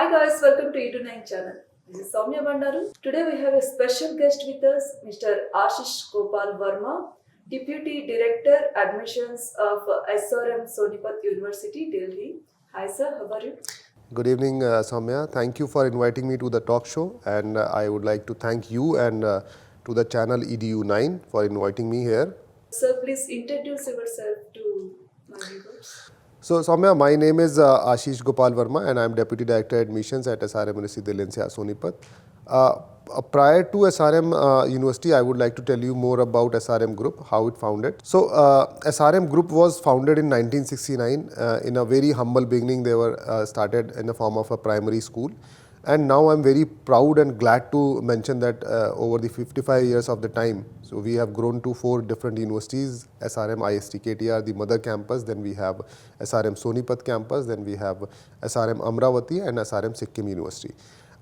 Hi guys, welcome to E29 channel. This is Soumya Bandaru. Today we have a special guest with us, Mr. Ashish Gopal Verma, Deputy Director Admissions of SRM Sonipat University Delhi. Hi sir, how are you? Good evening, Soumya. Thank you for inviting me to the talk show, and I would like to thank you and to the channel EDU9 for inviting me here. Sir, please introduce yourself to my viewers. So, Soumya, my name is Ashish Gopal Verma, and I am Deputy Director Admissions at SRM University Delhi Sonipat. Prior to SRM University, I would like to tell you more about SRM Group, how it founded. So, SRM Group was founded in 1969. In a very humble beginning, they were started in the form of a primary school. And now I'm very proud and glad to mention that over the 55 years of the time, so we have grown to 4 different universities: SRM IST KTR, the mother campus, then we have SRM Sonipat campus, then we have SRM Amravati and SRM Sikkim University.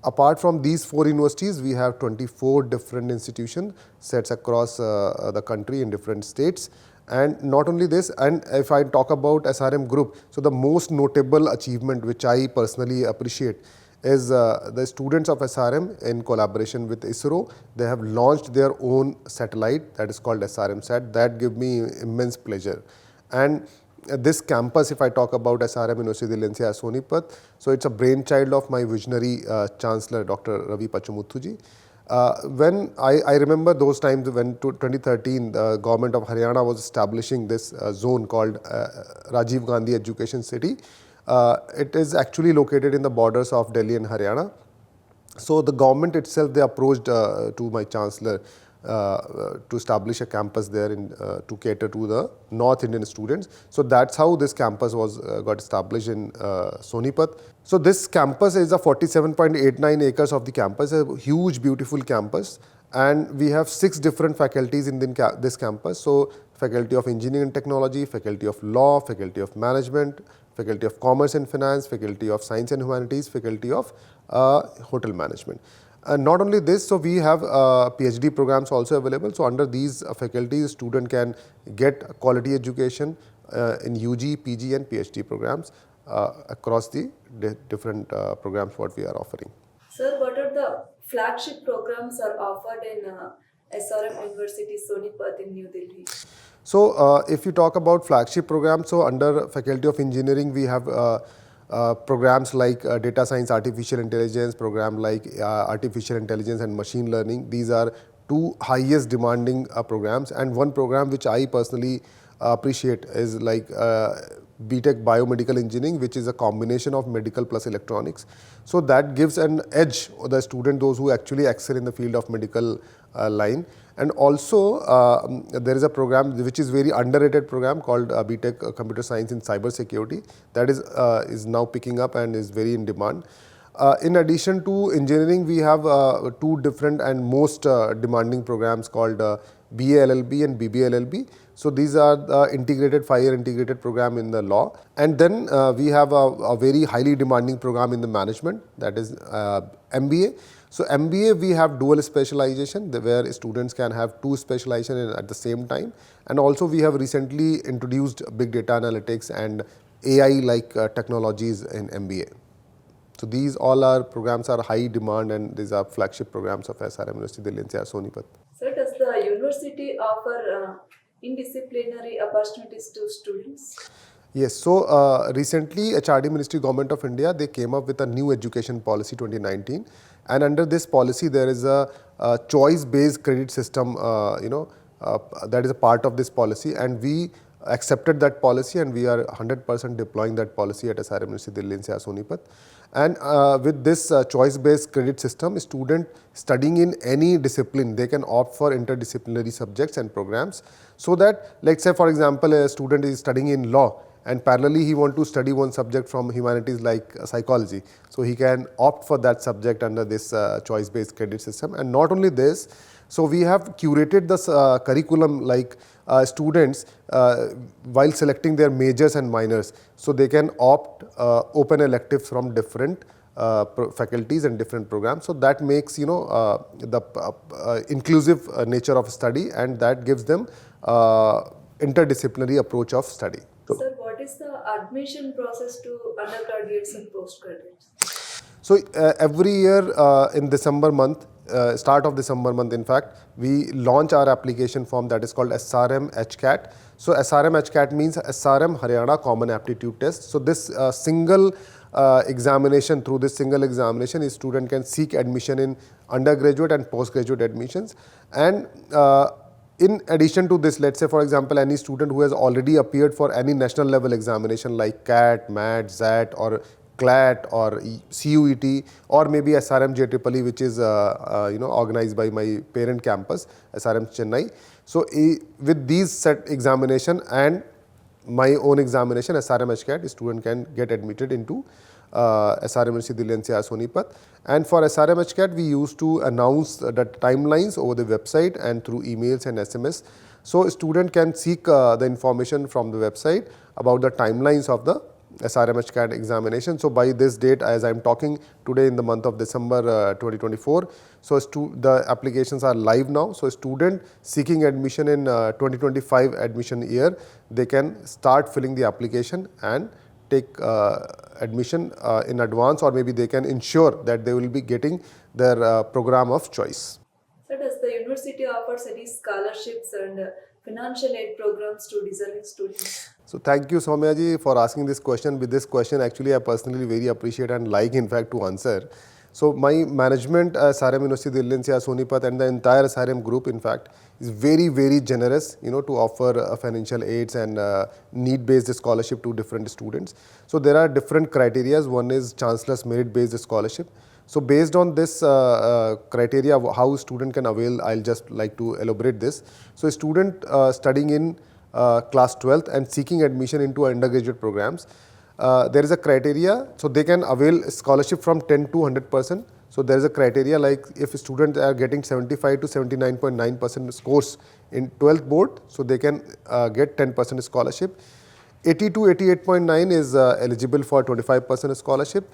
Apart from these 4 universities, we have 24 different institutions set across the country in different states. And not only this, and if I talk about SRM Group, so the most notable achievement which I personally appreciate is the students of SRM, in collaboration with ISRO, they have launched their own satellite that is called SRM Sat. That gives me immense pleasure. And this campus, if I talk about SRM University Delhi Sonipat, so it's a brainchild of my visionary Chancellor, Dr. Ravi Pachamuthuji. When I remember those times when 2013, the government of Haryana was establishing this zone called Rajiv Gandhi Education City. It is actually located in the borders of Delhi and Haryana. So the government itself, they approached to my Chancellor to establish a campus there to cater to the North Indian students. So that's how this campus was got established in Sonipat. So this campus is a 47.89 acres of the campus, a huge, beautiful campus. And we have 6 different faculties in this campus. So Faculty of Engineering and Technology, Faculty of Law, Faculty of Management, Faculty of Commerce and Finance, Faculty of Science and Humanities, Faculty of Hotel Management. And not only this, so we have PhD programs also available. So under these faculties, student can get quality education in UG, PG and PhD programs across the different programs what we are offering. Sir, what are the flagship programs are offered in SRM University Sonipat in New Delhi? So if you talk about flagship programs, so under Faculty of Engineering, we have programs like Data Science, Artificial Intelligence, program like Artificial Intelligence and Machine Learning. These are 2 highest demanding programs, and one program which I personally appreciate is like BTech Biomedical Engineering, which is a combination of medical plus electronics. So that gives an edge to the student, those who actually excel in the field of medical line. And also there is a program which is very underrated program called BTech Computer Science in Cyber Security. That is now picking up and is very in demand. In addition to engineering, we have 2 different and most demanding programs called BA LLB and BBA LLB. So these are the integrated 5-year integrated program in the law. And then we have a very highly demanding program in the management, that is MBA. So MBA, we have dual specialization where students can have 2 specializations at the same time. And also we have recently introduced big data analytics and AI like technologies in MBA. So these all our programs are high demand, and these are flagship programs of SRM University Delhi Sonipat. Sir, does the university offer interdisciplinary opportunities to students? Yes, so recently HRD Ministry Government of India, they came up with a new education policy 2019, and under this policy there is a choice-based credit system, that is a part of this policy, and we accepted that policy and we are 100% deploying that policy at SRM University Delhi Sonipat. And with this choice-based credit system, student studying in any discipline, they can opt for interdisciplinary subjects and programs, so that, like say for example, a student is studying in law and parallelly he want to study one subject from humanities like psychology. So he can opt for that subject under this choice-based credit system. And not only this, so we have curated this curriculum like students while selecting their majors and minors. So they can opt open electives from different faculties and different programs. So that makes the inclusive nature of study, and that gives them interdisciplinary approach of study. Sir, what is the admission process to undergraduates and postgraduates? So every year in December month, start of December month in fact, we launch our application form that is called SRM HCAT. So SRM HCAT means SRM Haryana Common Aptitude Test. So this single examination, through this single examination, a student can seek admission in undergraduate and postgraduate admissions. And in addition to this, let's say for example any student who has already appeared for any national level examination like CAT, MAT, ZAT or CLAT or CUET or maybe SRM JEEE, which is organized by my parent campus SRM Chennai. So with these set examination and my own examination SRM HCAT, a student can get admitted into SRM University Delhi Sonipat. And for SRM HCAT, we used to announce the timelines over the website and through emails and SMS. So a student can seek the information from the website about the timelines of the SRM HCAT examination. So by this date, as I am talking today in the month of December 2024, so the applications are live now. So a student seeking admission in 2025 admission year, they can start filling the application and take admission in advance, or maybe they can ensure that they will be getting their program of choice. So does the university offers any scholarships and financial aid programs to deserving students? So thank you Soumya ji for asking this question. With this question actually I personally very appreciate and like in fact to answer. So my management SRM University Delhi Sonipat and the entire SRM group in fact is very generous to offer financial aids and need based scholarship to different students. So there are different criteria. One is Chancellor's merit based scholarship. So based on this criteria, how a student can avail, I'll just like to elaborate this. So a student studying in class 12th and seeking admission into undergraduate programs, there is a criteria, so they can avail scholarship from 10 to 100%. So there is a criteria like if students are getting 75 to 79.9% scores in 12th board, so they can get 10% scholarship. 80 to 88.9 is eligible for 25% scholarship.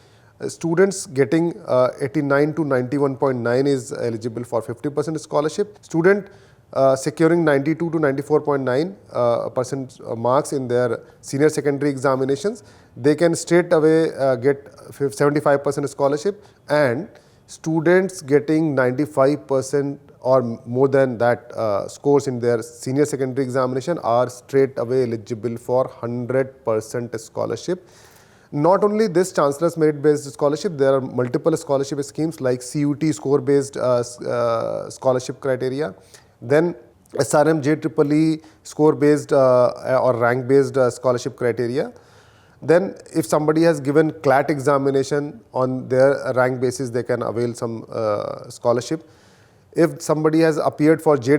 Students getting 89 to 91.9 is eligible for 50% scholarship. Student securing 92 to 94.9% marks in their senior secondary examinations, they can straight away get 75% scholarship, and students getting 95% or more than that scores in their senior secondary examination are straight away eligible for 100% scholarship. Not only this Chancellor's merit-based scholarship, there are multiple scholarship schemes like CUT score-based scholarship criteria, then SRM JEEE score-based or rank-based scholarship criteria. Then if somebody has given CLAT examination on their rank basis, they can avail some scholarship. If somebody has appeared for JEE,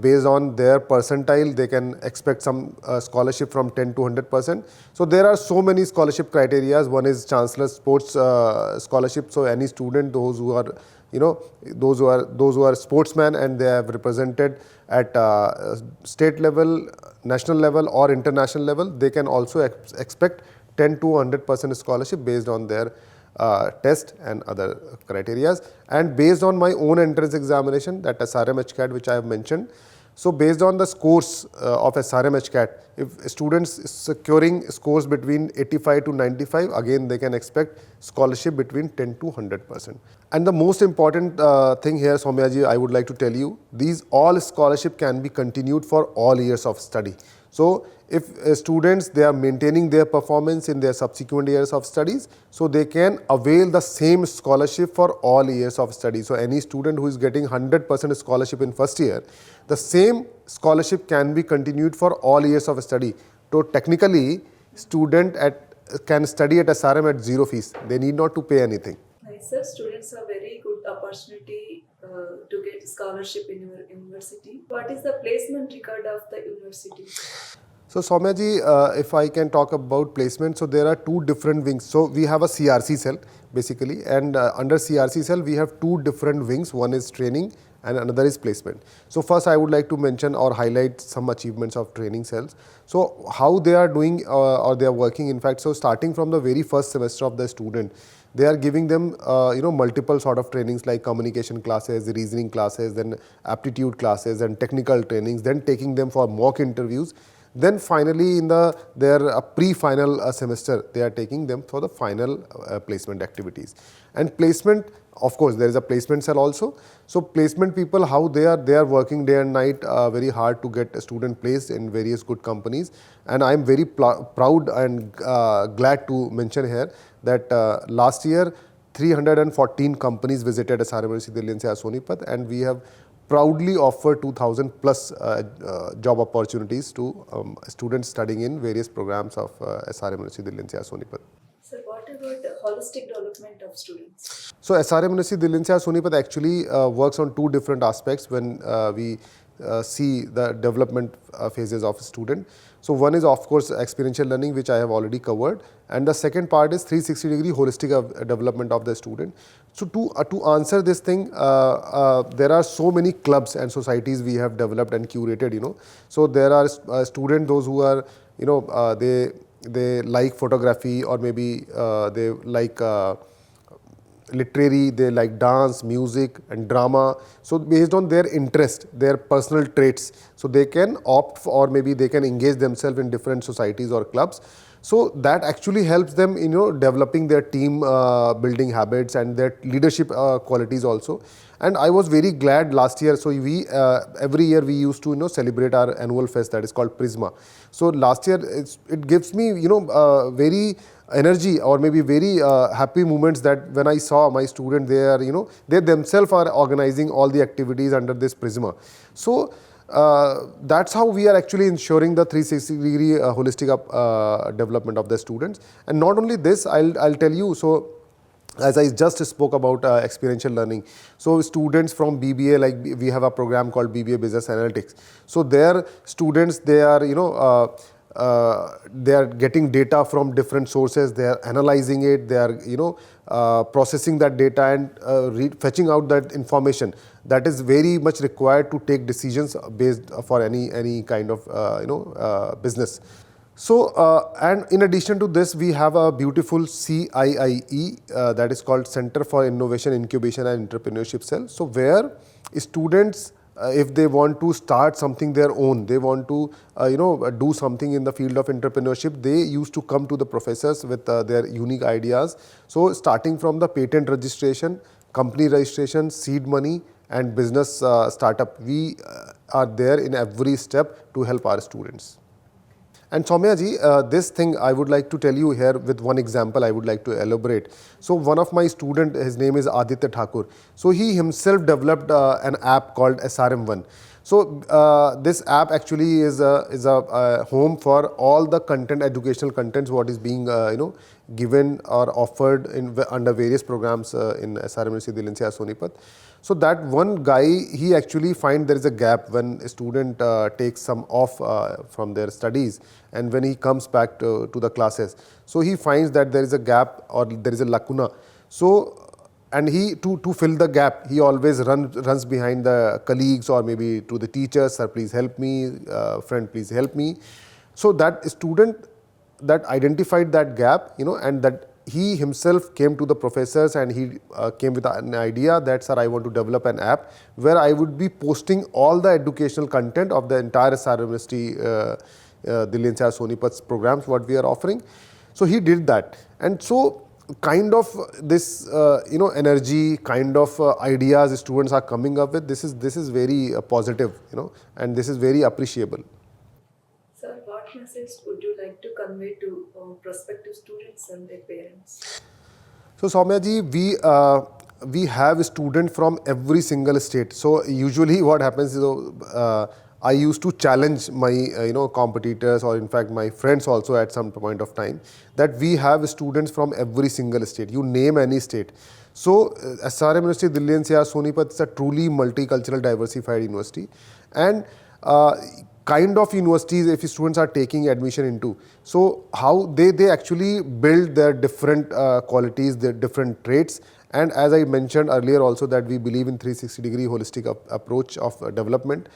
based on their percentile, they can expect some scholarship from 10 to 100%. So there are so many scholarship criteria. One is Chancellor Sports Scholarship. So any student, those who are those who are sportsmen and they have represented at state level, national level or international level, they can also expect 10 to 100% scholarship based on their test and other criteria. And based on my own entrance examination, that SRM HCAT which I have mentioned, so based on the scores of SRM HCAT, if students securing scores between 85 to 95, again they can expect scholarship between 10 to 100%. And the most important thing here, Soumya ji, I would like to tell you, these all scholarship can be continued for all years of study. So if students, they are maintaining their performance in their subsequent years of studies, so they can avail the same scholarship for all years of study. So any student who is getting 100% scholarship in first year, the same scholarship can be continued for all years of study. So technically, student can study at SRM at zero fees. They need not to pay anything. Nice, sir. Students have very good opportunity to get scholarship in your university. What is the placement record of the university? So Soumya ji, if I can talk about placement, so there are two different wings. So we have a CRC cell basically, and under CRC cell we have two different wings. One is training and another is placement. So first I would like to mention or highlight some achievements of training cells. So how they are doing or they are working, in fact, so starting from the very first semester of the student, they are giving them multiple sort of trainings like communication classes, reasoning classes, then aptitude classes and technical trainings, then taking them for mock interviews. Then finally in their pre-final semester, they are taking them for the final placement activities. And placement, of course, there is a placement cell also. So placement people, how they are working day and night very hard to get a student placed in various good companies. And I am very proud and glad to mention here that last year 314 companies visited SRM University Delhi Sonipat, and we have proudly offered 2,000 plus job opportunities to students studying in various programs of SRM University Delhi Sonipat. Sir, what about the holistic development of students? So SRM University Delhi Sonipat actually works on two different aspects when we see the development phases of a student. So one is of course experiential learning, which I have already covered, and the second part is 360-degree holistic development of the student. So to answer this thing, there are so many clubs and societies we have developed and curated. So there are students, those who are they like photography, or maybe they like literary, they like dance, music and drama. So based on their interest, their personal traits, so they can opt for, or maybe they can engage themselves in different societies or clubs. So that actually helps them in developing their team building habits and their leadership qualities also. And I was very glad last year. So we every year we used to celebrate our annual fest that is called Prisma. So last year it gives me very energy, or maybe very happy moments, that when I saw my student, they themselves are organizing all the activities under this Prisma. So that's how we are actually ensuring the 360-degree holistic development of the students. And not only this, I'll tell you, so as I just spoke about experiential learning. So students from BBA, like we have a program called BBA Business Analytics. So their students, they are they are getting data from different sources, they are analyzing it, they are processing that data and fetching out that information that is very much required to take decisions based for any kind of business. So and in addition to this, we have a beautiful CIIE that is called Center for Innovation, Incubation and Entrepreneurship Cell. So where students, if they want to start something their own, they want to do something in the field of entrepreneurship, they used to come to the professors with their unique ideas. So starting from the patent registration, company registration, seed money and business startup, we are there in every step to help our students. And Soumya ji, this thing I would like to tell you here with one example I would like to elaborate. So one of my student, his name is Aditya Thakur. So he himself developed an app called SRM One. So this app actually is a home for all the content, educational contents, what is being given or offered under various programs in SRM University Delhi Sonipat. So that one guy, he actually find there is a gap when a student takes some off from their studies, and when he comes back to the classes, so he finds that there is a gap or there is a lacuna. So and he to fill the gap, he always runs behind the colleagues or maybe to the teachers, sir please help me, friend please help me. So that student that identified that gap, and that he himself came to the professors and he came with an idea that, sir, I want to develop an app where I would be posting all the educational content of the entire SRM University Delhi Sonipat's programs, what we are offering. So he did that. And so kind of this energy, kind of ideas students are coming up with, this is very positive, and this is very appreciable. Sir, what message would you like to convey to prospective students and their parents? So Soumya ji, we have students from every single state. So usually what happens is I used to challenge my competitors, or in fact my friends also at some point of time, that we have students from every single state. You name any state. So SRM University Delhi Sonipat is a truly multicultural diversified university, and kind of universities if students are taking admission into, so how they actually build their different qualities, their different traits. And as I mentioned earlier also, that we believe in 360-degree holistic approach of development,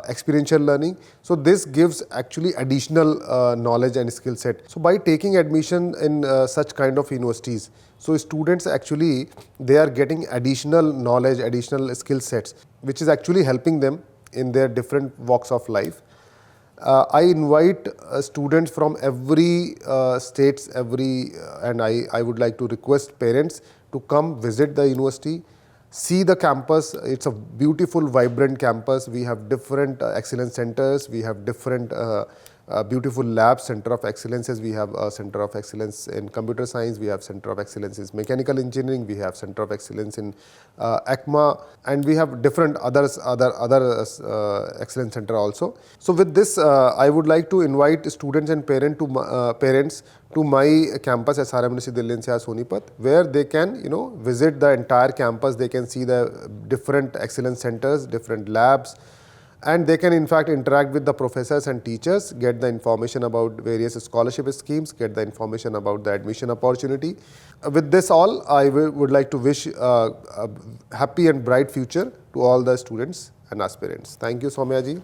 experiential learning. So this gives actually additional knowledge and skill set. So by taking admission in such kind of universities, so students actually, they are getting additional knowledge, additional skill sets, which is actually helping them in their different walks of life. I invite students from every states, and I would like to request parents to come visit the university, see the campus. It's a beautiful, vibrant campus. We have different excellence centers. We have different beautiful labs, center of excellences. We have a center of excellence in computer science. We have center of excellence in mechanical engineering. We have center of excellence in ECMA, and we have different other excellence center also. So with this, I would like to invite students and parents to my campus, SRM University Delhi Sonipat, where they can visit the entire campus. They can see the different excellence centers, different labs, and they can in fact interact with the professors and teachers, get the information about various scholarship schemes, get the information about the admission opportunity. With this all, I would like to wish a happy and bright future to all the students and aspirants. Thank you, Soumya ji.